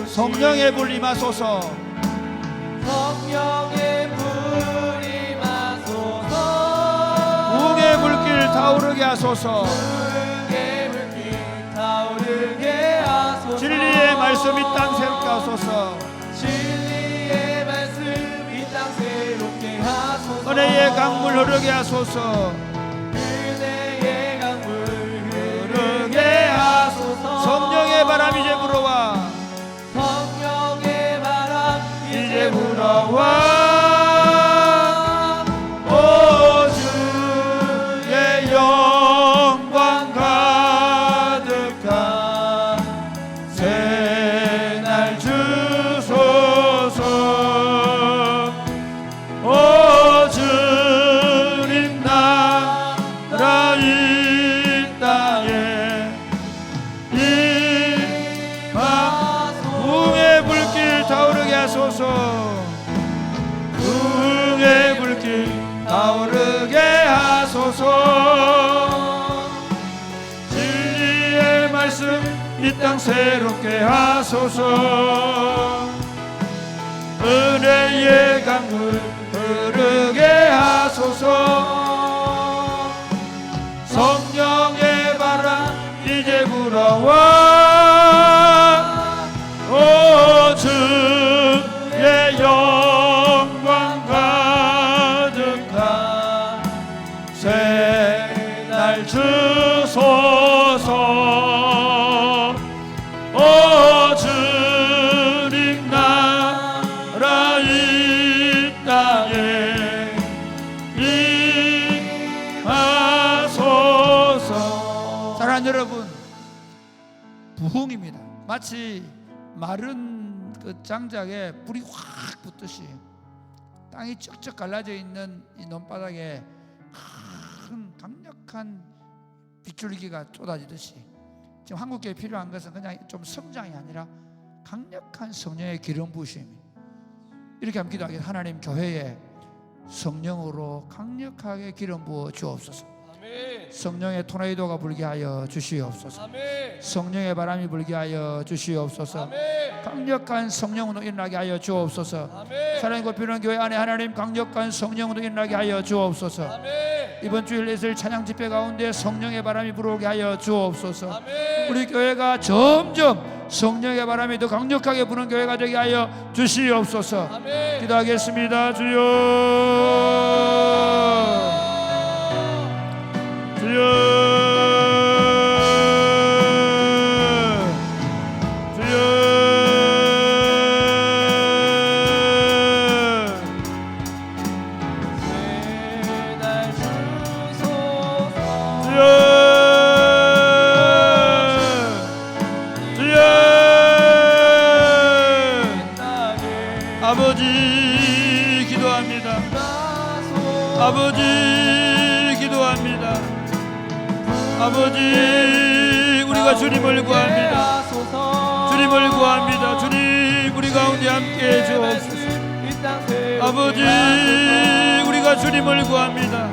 성령의 불 임하소서. 부흥의 불길 타오르게 하소서. 진리의 말씀 이 땅 새롭게 하소서. 은혜의 강물 흐르게 하소서. 흐르게 하소서. 성령의 바람 이제 불어와. 이제 불어와. 오 주의 영광 가득한 새날 주소서. 오 주님 나라 이 땅에 부흥의 불길 타오르게 하소서. 부흥의 불길 타오르게 하소서. 진리의 말씀 이 땅 새롭게 하소서. 은혜의 강물 흐르게 하소서. 성령의 바람 이제 불어와. 오 주의 영광 가득한 새날 주소서. 오 주님 나라 이 땅에 임하소서. 사랑하는 여러분, 부흥입니다. 마치 마른 그 장작에 불이 확 붙듯이 땅이 쩍쩍 갈라져 있는 이 논바닥에 큰 강력한 빗줄기가 쏟아지듯이 지금 한국교회에 필요한 것은 그냥 좀 성장이 아니라 강력한 성령의 기름 부으심입니다. 이렇게 한번 기도하겠습니다. 하나님 교회에 성령으로 강력하게 기름 부어 주옵소서. 성령의 토네이도가 불게 하여 주시옵소서. 성령의 바람이 불게 하여 주시옵소서. 강력한 성령으로 일어나게 하여 주옵소서. 사랑이 곱히는 교회 안에 하나님 강력한 성령으로 일어나게 하여 주옵소서. 이번 주일 있을 찬양 집회 가운데 성령의 바람이 불어오게 하여 주옵소서. 우리 교회가 점점 성령의 바람이 더 강력하게 부는 교회가 되게 하여 주시옵소서. 기도하겠습니다. 주여, 주여, 주여, 새날 주소서. 주여, 주여, 아버지 기도합니다. 아버지 기도합니다. 아버지 우리가 주님을 구합니다. 주님을 구합니다. 주님 우리 가운데 함께해 주옵소서. 아버지 우리가 주님을 구합니다.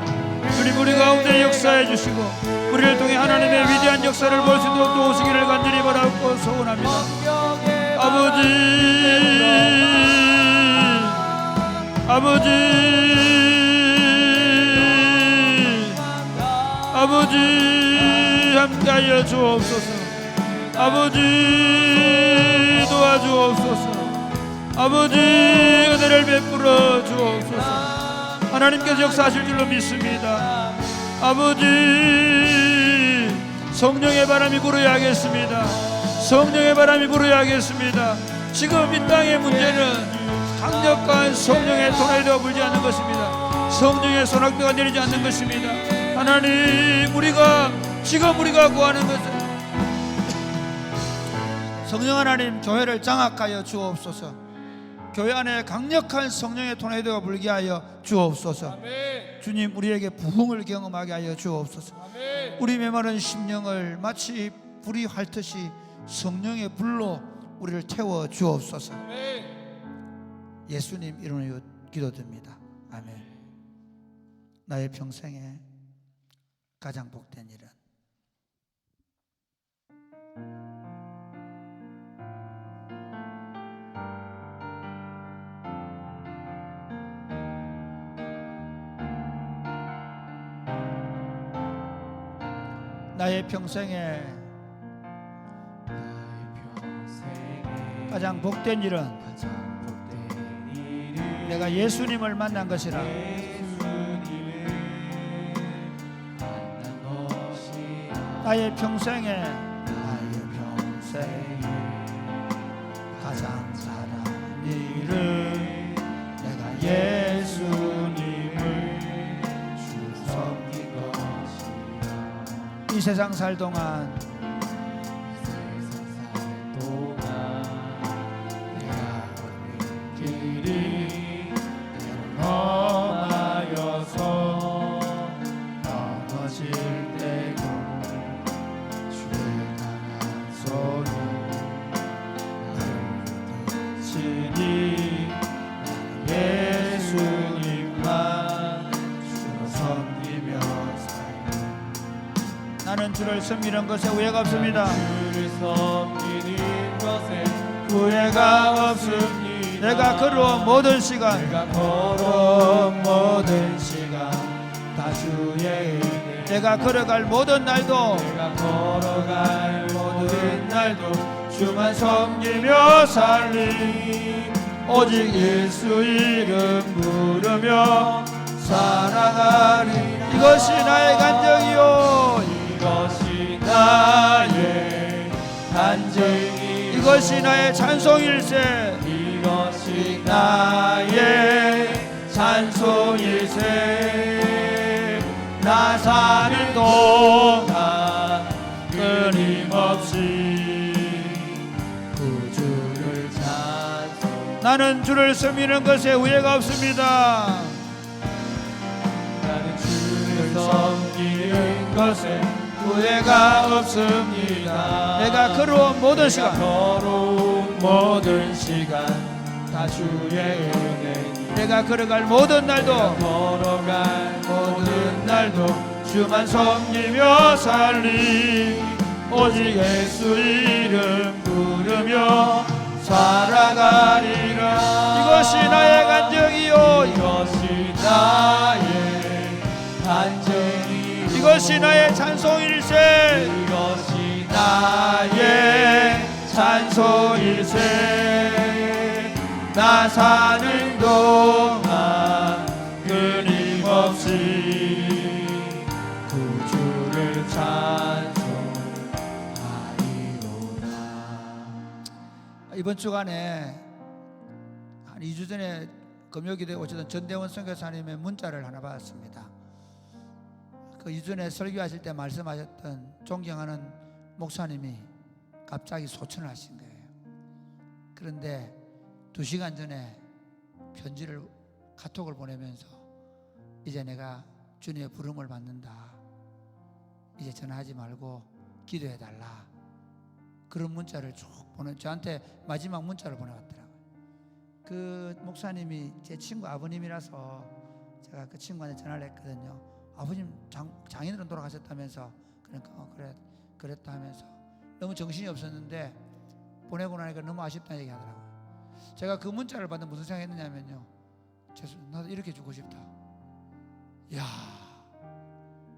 주님 우리 가운데 역사해 주시고 우리를 통해 하나님의 위대한 역사를 볼 수 있도록 도우시기를 간절히 바라고 소원합니다. 아버지 함께하여 주옵소서. 아버지 도와주옵소서. 아버지 은혜를 베풀어 주옵소서. 하나님께서 역사하실 줄로 믿습니다. 아버지 성령의 바람이 불어야겠습니다. 성령의 바람이 불어야겠습니다. 지금 이 땅의 문제는 강력한 성령의 토나이도가 불지 않는 것입니다. 성령의 소낙비가 내리지 않는 것입니다. 하나님 지금 우리가 구하는 것은 성령 하나님 교회를 장악하여 주옵소서. 교회 안에 강력한 성령의 토나이도가 불게 하여 주옵소서. 아멘. 주님 우리에게 부흥을 경험하게 하여 주옵소서. 아멘. 우리 메마른 심령을 마치 불이 핥듯이 성령의 불로 우리를 태워 주옵소서. 아멘. 예수님 이름으로 기도드립니다. 아멘. 나의 평생에 가장 복된 일은 나의 평생에 가장 복된 일은 내가 예수님을 만난 것이라. 나의 평생에 가장 잘한 일은 내가 예수님을 섬긴 것이라. 이 세상 살 동안 내가 걷는 길이 험하여서 넘어질 때고 주의 강한 손을 나를 붙드시니 예수님만 주로 섬기며 살고. 나는 주를 섬기는 것에 후회가 없습니다. 주를 섬기는 것에 후회가 없습니다. 내가 걸어온 모든 시간 다 주의 은혜, 내가 걸어갈 모든 날도 내가 걸어갈 모든 날도 주만 섬기며 살리. 오직 예수 이름 부르며 살아가리. 이것이 나의 간증이요, 이것이 나의 간증이, 이것이 나의 찬송일세, 이것이 나의 찬송일세. 나 사는 동안 끊임없이 구주를 찬송. 나는 주를 섬기는 것에 후회가 없습니다. 나는 주를 섬기는 것에 후회가 없습니다. 내가 걸어온 모든 시간, 걸어온 모든 시간 다 주의 은혜니. 내가 걸어갈 모든 날도 걸어갈 모든 날도 주만 섬기며 살리. 오직 예수 이름 부르며 살아가리라. 이것이 나의 간증이요, 이것이 나의 간증이, 이것이 나의 찬송일세, 이것이 나의 찬송일세. 나 사는 동안 끊임없이 구주를 찬송하리로다. 이번 주간에 한 2주 전에 금요일에 오셨던 전대원 선교사님의 문자를 하나 받았습니다. 그 2주 전에 설교하실 때 말씀하셨던 존경하는 목사님이 갑자기 소천을 하신 거예요. 그런데 2시간 전에 편지를, 카톡을 보내면서 이제 내가 주님의 부름을 받는다. 이제 전화하지 말고 기도해 달라. 그런 문자를 쭉 저한테 마지막 문자를 보내왔더라고요. 그 목사님이 제 친구 아버님이라서 제가 그 친구한테 전화를 했거든요. 아버님 장인어른 돌아가셨다면서. 그러니까 그랬다 하면서 너무 정신이 없었는데 보내고 나니까 너무 아쉽다는 얘기 하더라고요. 제가 그 문자를 받는 무슨 생각했느냐면요, 나도 이렇게 주고 싶다. 야,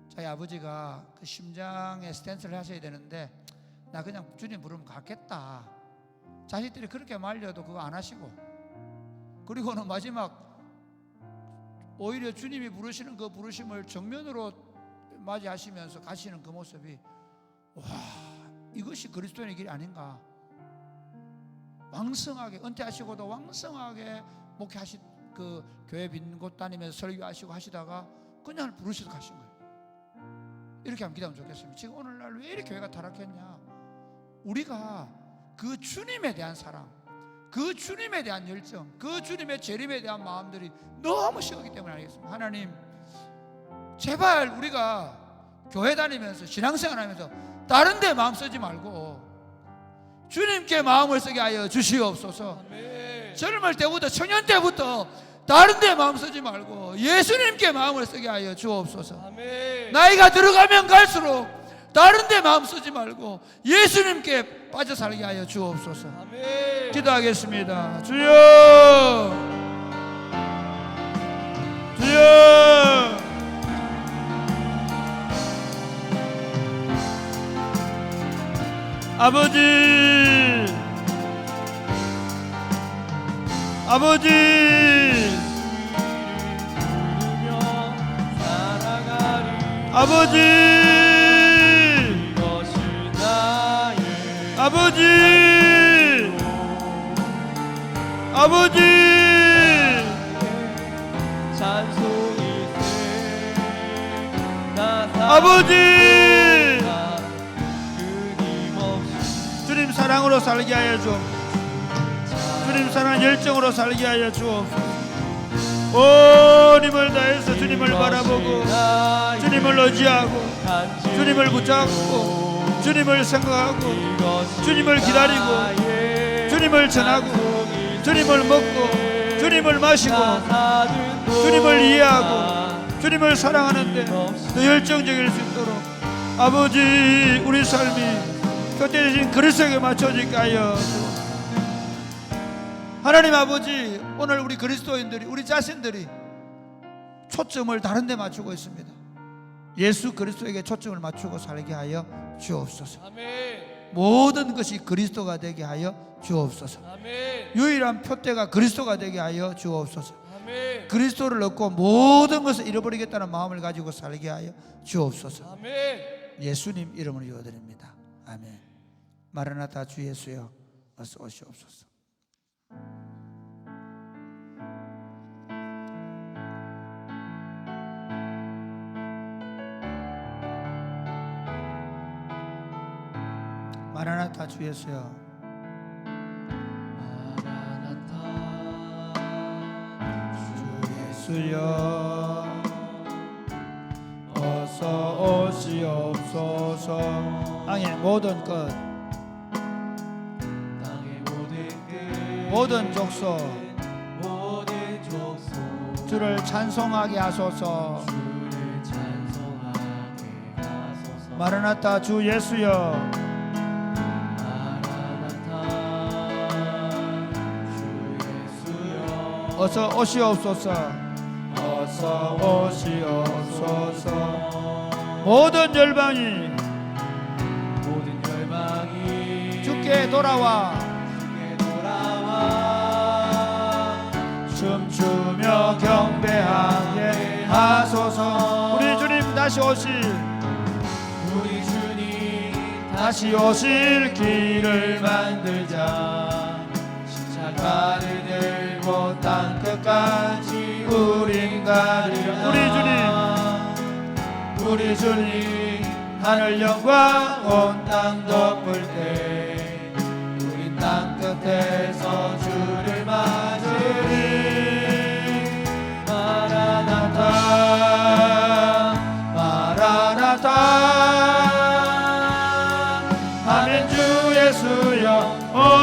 자기 아버지가 그 심장에 스탠스를 하셔야 되는데 나 그냥 주님 부르면 갔겠다. 자식들이 그렇게 말려도 그거 안 하시고, 그리고는 마지막 오히려 주님이 부르시는 그 부르심을 정면으로 맞이하시면서 가시는 그 모습이, 와, 이것이 그리스도인의 길이 아닌가. 왕성하게 은퇴하시고도 왕성하게 그 교회 빈 곳 다니면서 설교하시고 하시다가 그냥 부르셔서 가신 거예요. 이렇게 한번 기도하면 좋겠습니다. 지금 오늘날 왜 이렇게 교회가 타락했냐? 우리가 그 주님에 대한 사랑, 그 주님에 대한 열정, 그 주님의 재림에 대한 마음들이 너무 식었기 때문에 알겠습니다. 하나님, 제발 우리가 교회 다니면서 신앙생활 하면서 다른 데 마음 쓰지 말고 주님께 마음을 쓰게 하여 주시옵소서. 아멘. 젊을 때부터 청년 때부터 다른 데 마음 쓰지 말고 예수님께 마음을 쓰게 하여 주옵소서. 아멘. 나이가 들어가면 갈수록 다른 데 마음 쓰지 말고 예수님께 빠져 살게 하여 주옵소서. 아멘. 기도하겠습니다. 주여, 주여, 아버지, 아버지, 아버지, 아버지, 아버지, 아버지, 주님 사랑으로 살게 하여 주옵소서. 주님 사랑 열정으로 살게 하여 주옵소서. 온 힘을 다해서 주님을 바라보고 주님을 의지하고 주님을 붙잡고 주님을 생각하고 주님을 기다리고 주님을 전하고 주님을 먹고 주님을 마시고 주님을 이해하고 주님을 사랑하는데 더 열정적일 수 있도록 아버지, 우리 삶이 그때 대신 그리스도에게 맞춰지게 하여 주옵소서. 하나님 아버지, 오늘 우리 그리스도인들이, 우리 자신들이 초점을 다른 데 맞추고 있습니다. 예수 그리스도에게 초점을 맞추고 살게 하여 주옵소서. 아멘. 모든 것이 그리스도가 되게 하여 주옵소서. 아멘. 유일한 표대가 그리스도가 되게 하여 주옵소서. 아멘. 그리스도를 얻고 모든 것을 잃어버리겠다는 마음을 가지고 살게 하여 주옵소서. 아멘. 예수님 이름으로 기도드립니다. 아멘. 마라나타 주 예수여, 어서 오시옵소서. 마라나타 주 예수여, 주 예수여, 어서 오시옵소서. 땅의 모든 것, 모든 족속, 주를 찬송하게 하소서. 마라나타 주 예수여, 어서 오시옵소서. 어서 오시옵소서. 모든 열방이 주께 돌아와 춤추며 경배하게 하소서. 우리 주님 다시 오실 길을 만들자. 십자가를 들고 땅끝까지 우린 가리라. 우리 주님 하늘 영광 온 땅 덮을 때 우린 땅끝에서 주를 맞으리. 마라나타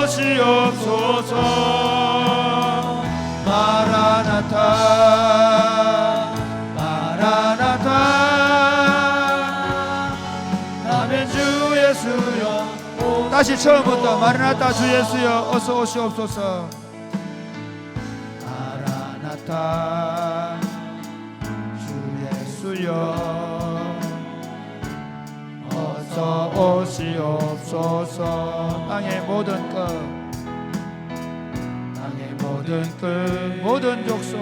오시옵소서. 마라나타 마라나타. 아멘. 주 예수여. 다시 처음부터 마라나타. 주 예수여 어서 오시옵소서. 마라나타 주 예수여 어서 오시옵소서. 땅의 모든 끝 땅의 모든 끝 모든 족속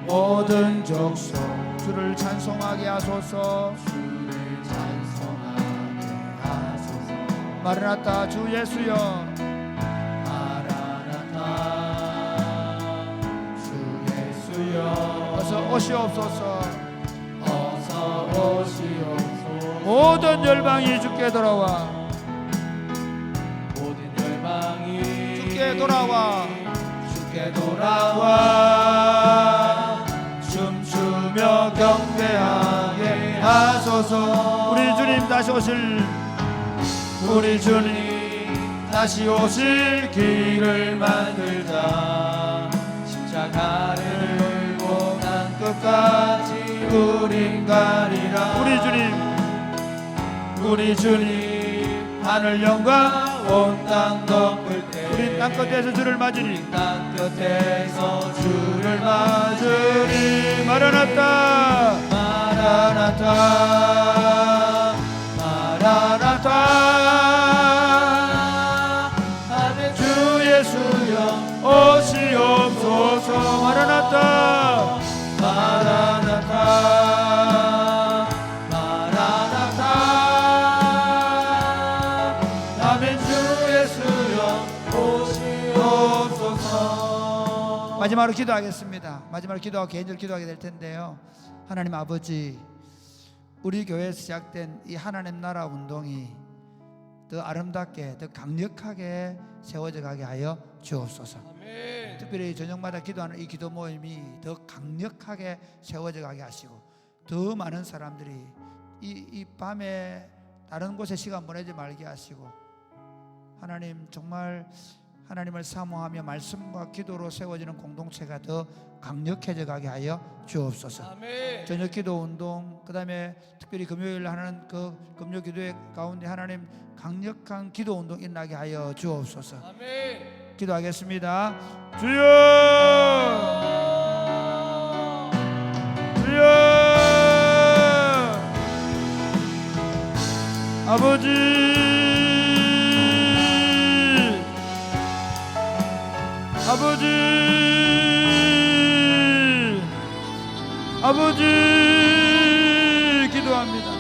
모든 족속 주를 찬송하게 하소서. 주를 찬송하게 하소서. 마라나타 주 예수여. 마라나타 주 예수여 어서 오시옵소서. 어서 오시옵소서. 모든 열방이 주께 돌아와. 모든 열방이 주께 돌아와. 주께 돌아와. 춤추며 경배하게 하소서. 우리 주님 다시 오실 우리 주님 다시 오실 길을 만들자. 십자가를 들고 난 끝까지 우린 가리라. 우리 주님 하늘 영광 온 땅 덮을 때 우리 땅 끝에서 주를 맞으리. 땅 끝에서 주를 맞으리. 마라나타 마라나타 마라나타. 아멘. 주 예수여 오시옵소서. 마라나타 마라나타 마지막으로 기도하겠습니다. 마지막으로 기도하고 개인적으로 기도하게 될 텐데요. 하나님 아버지, 우리 교회에서 시작된 이 하나님 나라 운동이 더 아름답게 더 강력하게 세워져 가게 하여 주옵소서. 아멘. 특별히 저녁마다 기도하는 이 기도 모임이 더 강력하게 세워져 가게 하시고 더 많은 사람들이 이 밤에 다른 곳에 시간 보내지 말게 하시고 하나님 정말 하나님을 사모하며 말씀과 기도로 세워지는 공동체가 더 강력해져 가게 하여 주옵소서. 아멘. 저녁 기도 운동, 그 다음에 특별히 금요일 하는 그 금요 기도회 가운데 하나님 강력한 기도 운동 일어나게 하여 주옵소서. 아멘. 기도하겠습니다. 주여, 주여, 아버지, 아버지, 아버지, 기도합니다.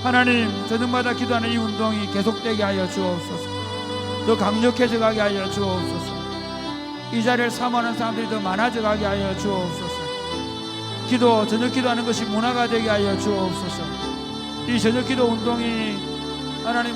하나님, 저녁마다 기도하는 이 운동이 계속되게 하여 주옵소서. 더 강력해져 가게 하여 주옵소서. 이 자리를 사모하는 사람들이 더 많아져 가게 하여 주옵소서. 저녁 기도하는 것이 문화가 되게 하여 주옵소서. 이 저녁 기도 운동이 하나님